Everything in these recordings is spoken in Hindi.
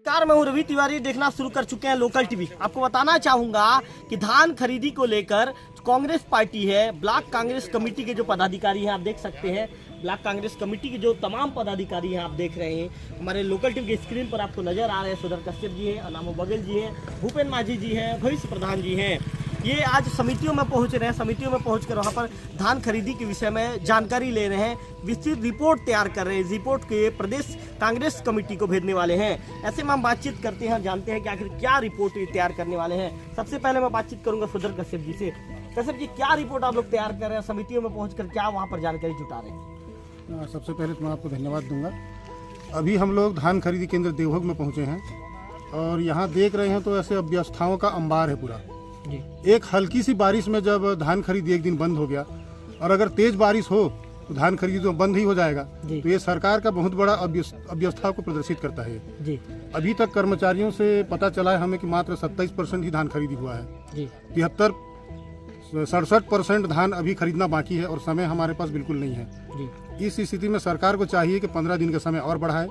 नमस्कार, मैं हूं रवि तिवारी। देखना शुरू कर चुके हैं लोकल टीवी। आपको बताना चाहूंगा कि धान खरीदी को लेकर कांग्रेस पार्टी है, ब्लॉक कांग्रेस कमेटी के जो पदाधिकारी हैं आप देख सकते हैं, ब्लॉक कांग्रेस कमेटी के जो तमाम पदाधिकारी हैं आप देख रहे हैं। हमारे लोकल टीवी की स्क्रीन पर आपको नजर आ रहे हैं। सुधर कश्यप जी हैं, अनामो बघेल जी हैं, भूपेन माझी जी हैं, भविष्य प्रधान जी हैं। ये आज समितियों में पहुंच रहे हैं। समितियों में पहुंचकर वहां पर धान खरीदी के विषय में जानकारी ले रहे हैं, विस्तृत रिपोर्ट तैयार कर रहे हैं। रिपोर्ट के प्रदेश कांग्रेस कमेटी को भेजने वाले हैं। ऐसे में हम बातचीत करते हैं, जानते हैं कि आखिर क्या रिपोर्ट तैयार करने वाले हैं। सबसे पहले मैं बातचीत करूंगा सुधर कश्यप जी से। कश्यप जी, क्या रिपोर्ट आप लोग तैयार कर रहे हैं? समितियों में पहुंचकर क्या वहां पर जानकारी जुटा रहे हैं? सबसे पहले तो मैं आपको धन्यवाद दूंगा। अभी हम लोग धान खरीदी केंद्र देवभोग में पहुंचे हैं और यहाँ देख रहे हैं तो ऐसे अव्यवस्थाओं का अंबार है पूरा जी। एक हल्की सी बारिश में जब धान खरीदी एक दिन बंद हो गया और अगर तेज बारिश हो तो धान खरीदी तो बंद ही हो जाएगा। तो ये सरकार का बहुत बड़ा अव्यवस्था को प्रदर्शित करता है जी। अभी तक कर्मचारियों से पता चला है हमें कि मात्र 27% ही धान खरीदी हुआ है। 67% धान अभी खरीदना बाकी है और समय हमारे पास बिल्कुल नहीं है जी। इस स्थिति में सरकार को चाहिए कि 15 दिन का समय और बढ़ाए,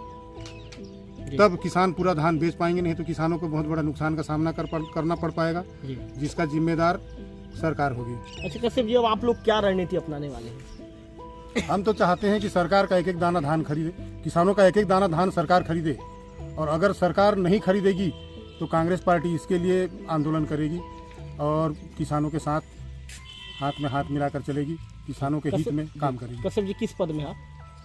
तब किसान पूरा धान बेच पाएंगे। नहीं तो किसानों को बहुत बड़ा नुकसान का सामना करना पड़ पाएगा, जिसका जिम्मेदार सरकार होगी। अच्छा कश्यप जी, अब आप लोग क्या रणनीति अपनाने वाले हैं? हम तो चाहते हैं कि सरकार का एक एक दाना धान खरीदे, किसानों का एक एक दाना धान सरकार खरीदे, और अगर सरकार नहीं खरीदेगी तो कांग्रेस पार्टी इसके लिए आंदोलन करेगी और किसानों के साथ हाथ में हाथ मिलाकर चलेगी, किसानों के हित में काम करेगी। कश्यप जी, किस पद में आप?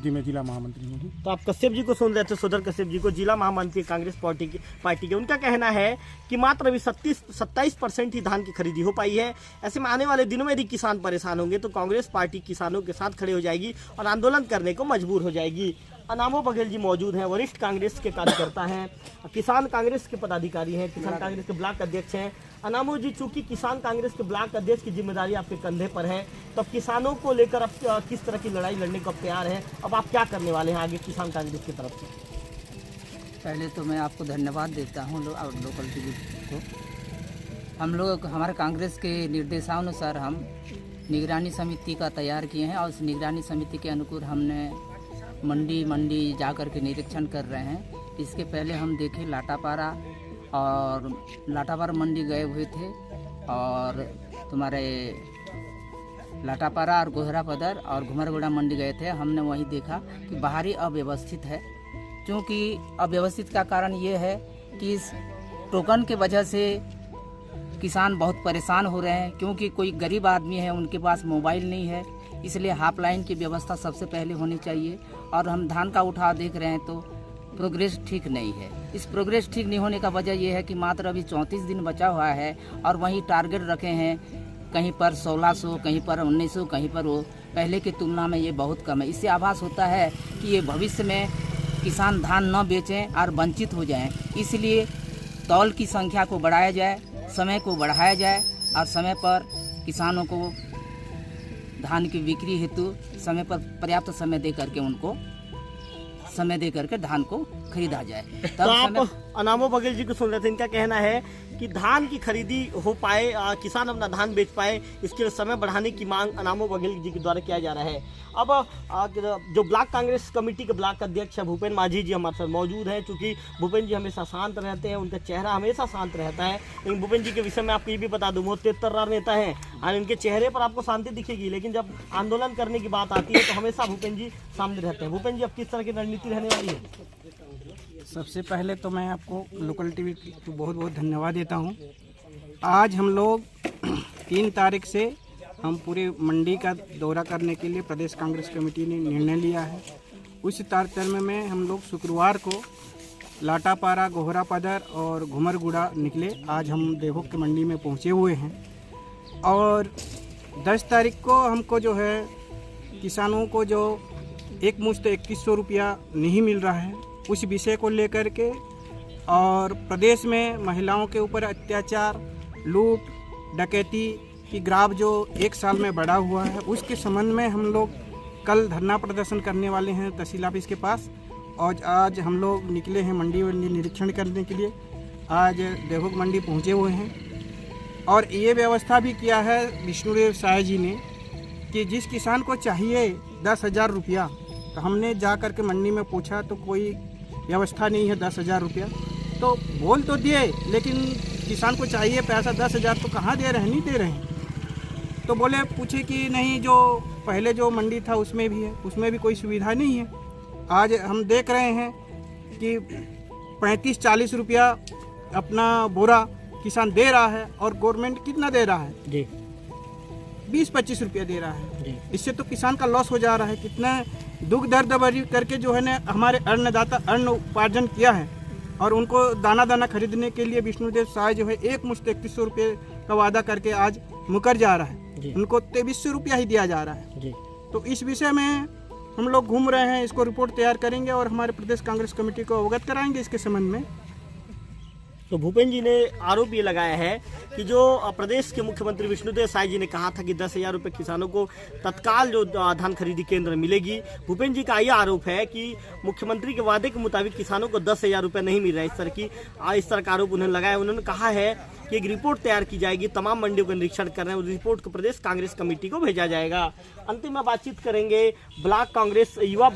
जी, मैं जिला महामंत्री हूँ। तो आप कश्यप जी को सुन रहे थे, सुधर कश्यप जी को, जिला महामंत्री कांग्रेस पार्टी के। उनका कहना है कि मात्र अभी 27% ही धान की खरीदी हो पाई है। ऐसे में आने वाले दिनों में यदि किसान परेशान होंगे तो कांग्रेस पार्टी किसानों के साथ खड़े हो जाएगी और आंदोलन करने को मजबूर हो जाएगी। अनामो बघेल जी मौजूद हैं, वरिष्ठ कांग्रेस के कार्यकर्ता हैं, किसान कांग्रेस के पदाधिकारी हैं, किसान कांग्रेस के ब्लॉक अध्यक्ष हैं। अनामो जी, चूंकि किसान कांग्रेस के ब्लॉक अध्यक्ष की जिम्मेदारी आपके कंधे पर है, तो अब किसानों को लेकर अब किस तरह की लड़ाई लड़ने को तैयार है? अब आप क्या करने वाले हैं आगे किसान कांग्रेस की तरफ से? पहले तो मैं आपको धन्यवाद देता हूँ लोकल टीवी को। हम लोग हमारे कांग्रेस के निर्देशानुसार हम निगरानी समिति का तैयार किए हैं और उस निगरानी समिति के अनुकूल हमने मंडी जा कर के निरीक्षण कर रहे हैं। इसके पहले हम देखे लाटापारा मंडी गए हुए थे और तुम्हारे लाटापारा और गोहरा पदर और घुमरगुड़ा मंडी गए थे। हमने वहीं देखा कि बाहरी अव्यवस्थित है। क्योंकि अव्यवस्थित का कारण ये है कि इस टोकन के वजह से किसान बहुत परेशान हो रहे हैं, क्योंकि कोई गरीब आदमी है उनके पास मोबाइल नहीं है, इसलिए हापलाइन की व्यवस्था सबसे पहले होनी चाहिए। और हम धान का उठाव देख रहे हैं तो प्रोग्रेस ठीक नहीं है। इस प्रोग्रेस ठीक नहीं होने का वजह यह है कि मात्र अभी 34 दिन बचा हुआ है और वहीं टारगेट रखे हैं, कहीं पर 1600, कहीं पर 1900, कहीं पर वो पहले की तुलना में ये बहुत कम है। इससे आभास होता है कि ये भविष्य में किसान धान न बेचें और वंचित हो जाएं। इसलिए तौल की संख्या को बढ़ाया जाए, समय को बढ़ाया जाए और समय पर किसानों को धान की बिक्री हेतु समय पर पर्याप्त समय दे करके उनको समय दे करके धान को खरीदा जाए। तो आप अनामो बघेल जी को सुन रहे थे। इनका कहना है कि धान की खरीदी हो पाए, किसान अपना धान बेच पाए, इसके लिए समय बढ़ाने की मांग अनामो बघेल जी के द्वारा किया जा रहा है। अब जो ब्लॉक कांग्रेस कमेटी के ब्लॉक अध्यक्ष है भूपेन माझी जी हमारे साथ मौजूद हैं। चूँकि भूपेन जी हमेशा शांत रहते हैं, उनका चेहरा हमेशा शांत रहता है, लेकिन भूपेन जी के विषय में आपको ये भी बता दूँ, वो 73 नेता हैं और इनके चेहरे पर आपको शांति दिखेगी, लेकिन जब आंदोलन करने की बात आती है तो हमेशा भूपेन जी सामने रहते हैं। भूपेन जी, अब किस तरह की रणनीति रहने वाली है? सबसे पहले तो मैं आपको लोकल टीवी को बहुत बहुत धन्यवाद देता हूं। आज हम लोग 3 तारीख से हम पूरे मंडी का दौरा करने के लिए प्रदेश कांग्रेस कमेटी ने निर्णय लिया है। उस तारतम्य में हम लोग शुक्रवार को लाटापारा, गोहरा पदर और घुमरगुड़ा निकले। आज हम देवभोग की मंडी में पहुंचे हुए हैं और 10 तारीख को हमको जो है किसानों को जो एक मुश्त 2100 रुपया नहीं मिल रहा है, उस विषय को लेकर के और प्रदेश में महिलाओं के ऊपर अत्याचार, लूट, डकैती की ग्राफ जो 1 साल में बढ़ा हुआ है, उसके संबंध में हम लोग कल धरना प्रदर्शन करने वाले हैं तहसील ऑफिस के पास। और आज हम लोग निकले हैं मंडी निरीक्षण करने के लिए। आज देवभोग मंडी पहुंचे हुए हैं और ये व्यवस्था भी किया है विष्णुदेव साय जी ने कि जिस किसान को चाहिए 10,000 रुपया, तो हमने जा कर के मंडी में पूछा तो कोई व्यवस्था नहीं है 10,000 रुपया। तो बोल तो दिए, लेकिन किसान को चाहिए पैसा 10,000 तो कहाँ दे रहे हैं, नहीं दे रहे हैं। तो बोले पूछे कि नहीं, जो पहले जो मंडी था उसमें भी है, उसमें भी कोई सुविधा नहीं है। आज हम देख रहे हैं कि 35-40 रुपया अपना बोरा किसान दे रहा है, और गवर्नमेंट कितना दे रहा है जी, 20-25 रुपया दे रहा है। जी। इससे तो किसान का लॉस हो जा रहा है। कितना दुख दर्द भरी करके जो है ना हमारे अन्नदाता अन्न उपार्जन किया है, और उनको दाना दाना खरीदने के लिए विष्णुदेव साय जो है एक मुश्त 3100 रुपये का वादा करके आज मुकर जा रहा जी। है। उनको 2300 रुपया ही दिया जा रहा है। जी। तो इस विषय में हम लोग घूम रहे हैं, इसको रिपोर्ट तैयार करेंगे और हमारे प्रदेश कांग्रेस कमेटी को अवगत कराएंगे इसके संबंध में। तो भूपेंद्र जी ने आरोप ये लगाया है कि जो प्रदेश के मुख्यमंत्री विष्णुदेव साय जी ने कहा था कि 10,000 रुपये किसानों को तत्काल जो धान खरीदी केंद्र मिलेगी, भूपेंद्र जी का ये आरोप है कि मुख्यमंत्री के वादे के मुताबिक किसानों को 10,000 रुपये नहीं मिल रहा है। इस तरह का आरोप उन्होंने लगाया। उन्होंने कहा है कि एक रिपोर्ट तैयार की जाएगी, तमाम मंडियों का निरीक्षण कर रहे हैं, उस रिपोर्ट को प्रदेश कांग्रेस कमेटी को भेजा जाएगा। अंतिम में बातचीत करेंगे ब्लॉक कांग्रेस युवा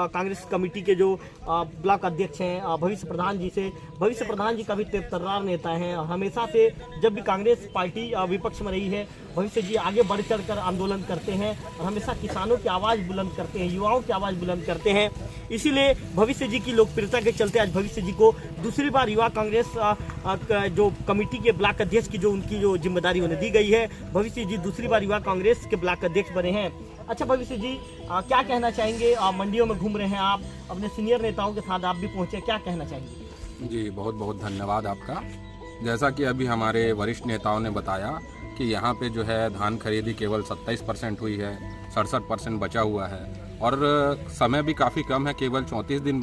कांग्रेस कमेटी के जो ब्लॉक अध्यक्ष हैं भविष्य प्रधान जी से। भविष्य प्रधान जी काफी तेजतर्रार नेता हैं और हमेशा से जब भी कांग्रेस पार्टी विपक्ष में रही है, भविष्य जी आगे बढ़ चढ़ कर आंदोलन करते हैं और हमेशा किसानों की आवाज़ बुलंद करते हैं, युवाओं की आवाज़ बुलंद करते हैं। इसीलिए भविष्य जी की लोकप्रियता के चलते आज भविष्य जी को दूसरी बार युवा कांग्रेस जो कमेटी के ब्लॉक अध्यक्ष की जो उनकी जो जिम्मेदारी उन्हें दी गई है, भविष्य जी दूसरी बार युवा कांग्रेस के ब्लॉक अध्यक्ष बने हैं। अच्छा भविष्य जी, क्या कहना चाहेंगे? मंडियों में घूम रहे हैं आप, अपने सीनियर नेताओं के साथ आप भी पहुंचे, क्या कहना चाहेंगे? जी, बहुत बहुत धन्यवाद आपका। जैसा कि अभी हमारे वरिष्ठ नेताओं ने बताया कि यहाँ पे जो है धान खरीदी केवल 27% हुई है, 67% बचा हुआ है और समय भी काफ़ी कम है, केवल 34 दिन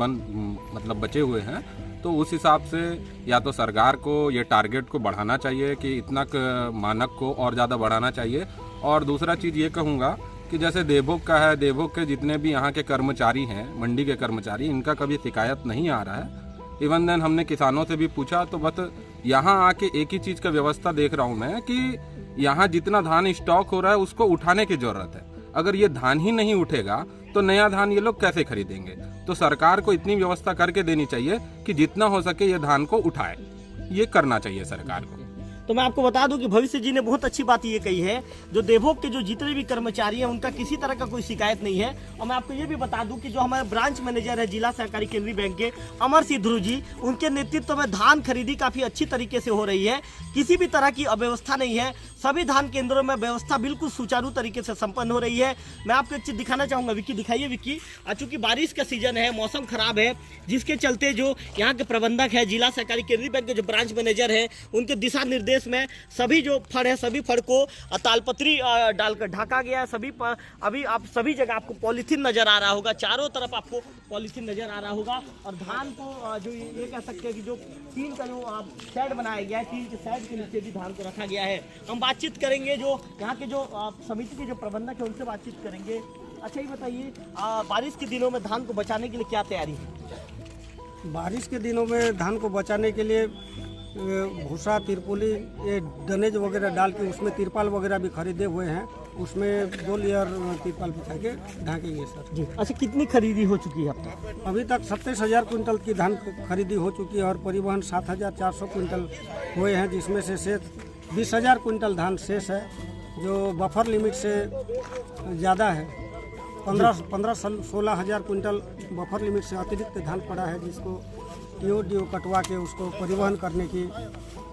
बचे हुए हैं। तो उस हिसाब से या तो सरकार को ये टारगेट को बढ़ाना चाहिए कि इतना मानक को और ज़्यादा बढ़ाना चाहिए। और दूसरा चीज़ ये कहूँगा कि जैसे देवभोग का है, देवभोग के जितने भी यहाँ के कर्मचारी हैं, मंडी के कर्मचारी, इनका कभी शिकायत नहीं आ रहा है। इवन देन हमने किसानों से भी पूछा तो बस यहाँ आके एक ही चीज़ का व्यवस्था देख रहा हूँ मैं कि यहाँ जितना धान स्टॉक हो रहा है उसको उठाने की ज़रूरत है। अगर ये धान ही नहीं उठेगा तो नया धान ये लोग कैसे खरीदेंगे? तो सरकार को इतनी व्यवस्था करके देनी चाहिए कि जितना हो सके ये धान को उठाए, ये करना चाहिए सरकार को। तो मैं आपको बता दूं कि भविष्य जी ने बहुत अच्छी बात ये कही है, जो देवभोग के जो जितने भी कर्मचारी हैं उनका किसी तरह का कोई शिकायत नहीं है। और मैं आपको ये भी बता दूं कि जो हमारे ब्रांच मैनेजर है जिला सहकारी केंद्रीय बैंक के अमर सिंह ध्रुव जी, उनके नेतृत्व में धान खरीदी काफ़ी अच्छी तरीके से हो रही है, किसी भी तरह की अव्यवस्था नहीं है। सभी धान केंद्रों में व्यवस्था बिल्कुल सुचारू तरीके से संपन्न हो रही है। मैं आपको एक चीज़ दिखाना चाहूँगा, विक्की दिखाइए विक्की। चूँकि बारिश का सीजन है, मौसम खराब है, जिसके चलते जो यहाँ के प्रबंधक है जिला सहकारी केंद्रीय बैंक के जो ब्रांच मैनेजर है, उनके दिशा निर्देश में सभी जो फड़ है सभी फड़ को तालपत्री डालकर ढका गया है। सभी पर अभी आप सभी जगह आपको पॉलीथीन नजर आ रहा होगा, चारों तरफ आपको पॉलीथीन नजर आ रहा होगा। और धान को जो ये कह सकते हैं कि जो टीन का जो शेड बनाया गया है, टीन के शेड के नीचे भी धान को रखा गया है। हम बातचीत करेंगे जो यहाँ के जो समिति के जो प्रबंधक है उनसे बातचीत करेंगे। अच्छा ये बताइए, बारिश के दिनों में धान को बचाने के लिए क्या तैयारी है? बारिश के दिनों में धान को बचाने के लिए भूसा, तिरपुली, ये डनेज वगैरह डाल के उसमें तिरपाल वगैरह भी खरीदे हुए हैं। उसमें 2 लेयर तिरपाल बिछा के ढाकेंगे सर जी। अच्छा कितनी खरीदी हो चुकी है अब तक? अभी तक 27,000 क्विंटल की धान खरीदी हो चुकी है और परिवहन 7,400 क्विंटल हुए हैं, जिसमें से शेष 20,000 क्विंटल धान शेष है, जो बफर लिमिट से ज़्यादा है। 15-16,000 क्विंटल बफर लिमिट से अतिरिक्त धान पड़ा है, जिसको टीओ कटवा के उसको परिवहन करने की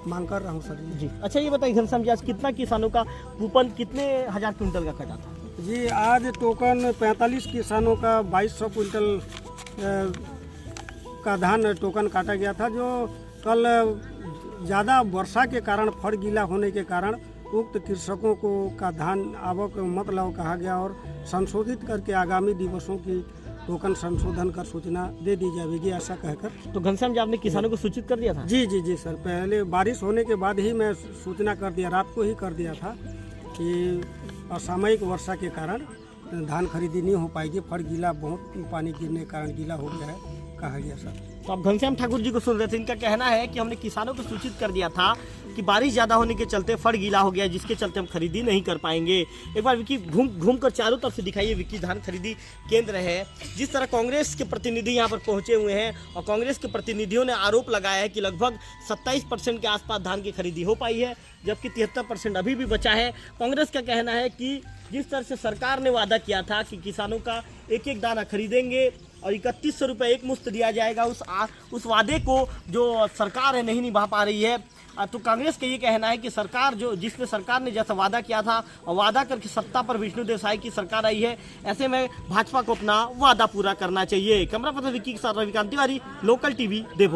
मांग कर रहा हूँ सर जी। अच्छा ये बताइए घनश्याम जी, आज कितना किसानों का कूपन कितने हजार क्विंटल का कटा था? जी आज टोकन 45 किसानों का 2,200 क्विंटल का धान टोकन काटा गया था, जो कल ज़्यादा वर्षा के कारण फड़ गीला होने के कारण उक्त कृषकों को का धान आवक मत लाओ कहा गया और संशोधित करके आगामी दिवसों की टोकन संशोधन कर सूचना दे दी जाएगी, ऐसा कहकर। तो घनश्याम जी आपने किसानों को सूचित कर दिया था? जी सर, पहले बारिश होने के बाद ही मैं सूचना कर दिया, रात को ही कर दिया था कि असामयिक वर्षा के कारण धान खरीदी नहीं हो पाएगी, फड़ गीला, बहुत पानी गिरने के कारण गीला हो गया है, कहा गया सर। तो आप घनश्याम ठाकुर जी को सुन रहे थे। इनका कहना है कि हमने किसानों को सूचित कर दिया था कि बारिश ज़्यादा होने के चलते फड़ गीला हो गया, जिसके चलते हम खरीदी नहीं कर पाएंगे। एक बार विकी घूम कर चारों तरफ से दिखाइए। विकी धान खरीदी केंद्र है। जिस तरह कांग्रेस के प्रतिनिधि यहाँ पर पहुंचे हुए हैं और कांग्रेस के प्रतिनिधियों ने आरोप लगाया है कि लगभग 27% के आसपास धान की खरीदी हो पाई है, जबकि 73% अभी भी बचा है। कांग्रेस का कहना है कि जिस तरह से सरकार ने वादा किया था कि किसानों का एक एक दाना खरीदेंगे और 3100 रुपये एक मुश्त दिया जाएगा, उस वादे को जो सरकार है नहीं निभा पा रही है। तो कांग्रेस का ये कहना है कि सरकार जिसने सरकार ने जैसा वादा किया था और वादा करके सत्ता पर विष्णुदेव साय की सरकार आई है, ऐसे में भाजपा को अपना वादा पूरा करना चाहिए। कैमरा पर्सन विक्की के साथ रविकांत तिवारी, लोकल टीवी देवो।